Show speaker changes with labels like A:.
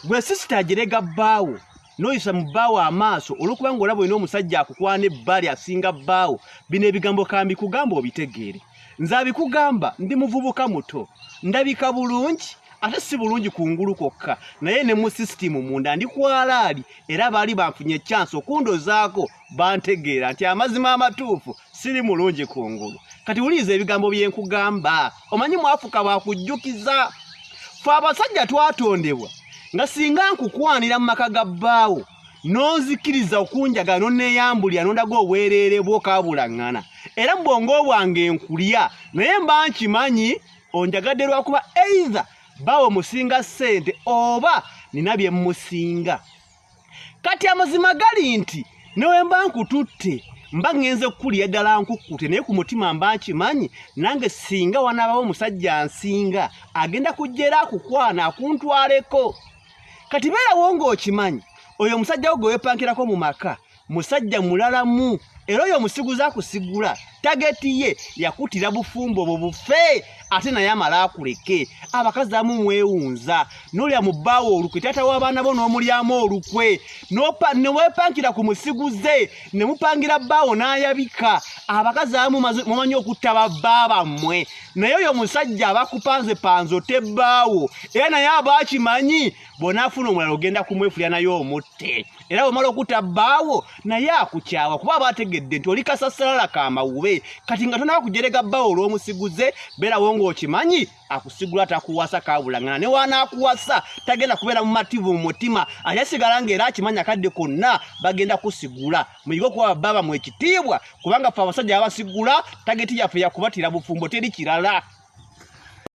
A: gwe sister ajerega baawo noyisa mu baawo amaaso olwokuba ng'olaba olina omusajja akukwana ebbali asinga baawo bino ebigambo kambi kugamba obitegeere nze abikugamba ndi muvubuka muto ndabika bulungi ate si bulungi kungulu kokka naye ne mu system munda ndi kwalaali era baali banfunye chance okundozaako bantegeera nti amazima amatuufu siri mulungi kungulu kati ulize ebigambo byenkugamba omanyi mu Afrika bakujjukiza fe abasajja twatondebwa nga singa nkukwanira mu maka ga bbaawo nonzikiriza okunjaga nonneeyambulira nondaga obwereere bw'okabulaŋŋana era mu bwongo bwange nkulya naye mba nkimanyi onjagadde lwakuba either bawo musinga ssente oba nina bye musinga kati amazima gali nti newe mba nkututte mba ngenze kukulya ddala nkukute naye ku mutima mba nkimanyi nange singa wanaabawo omusajja nsinga agenda kujja era akukwana akuntwaleko kati beerawo ng'okimanyi oyo omusajja wo gwe weepankirako mu maka musajja mulalamu era oyo omusiguza akusigula tageti ye yakutira bufumbo bwo bufe ate naye amala akuleke abakazi amu mwewunza n'olya mu bbaawo olukwe taata w'abaana bo n'omulyamu olukwe ne weepankira ku musiguze ne mupangira bbaawo n'ayabika abakazi amu mumanyi okutta babba bammwe naye oyo omusajja abakupanzepanze otebbaawo era naye abaakimanyi bonaafuna omulala ogenda kumwefulya naye omutte era bw'omala okutta bbaawo naye akukyawa kuba abategedde nti oli kasassalala kamawube kati nga tonaba kujerega bbaawo olw'omusiguze beerawo ng'okimanyi akusigula takuwasa kabulaŋŋana ne wanaakuwasa tagenda kubeera mu mativu mu mutima ayasigala ng'era akimanyi akadde konna bagenda kusigula muyige okuba babba mu ekitiibwa kubanga ffe abasajja abasigula tageti yaffe yakubatira bufumbo teri kirala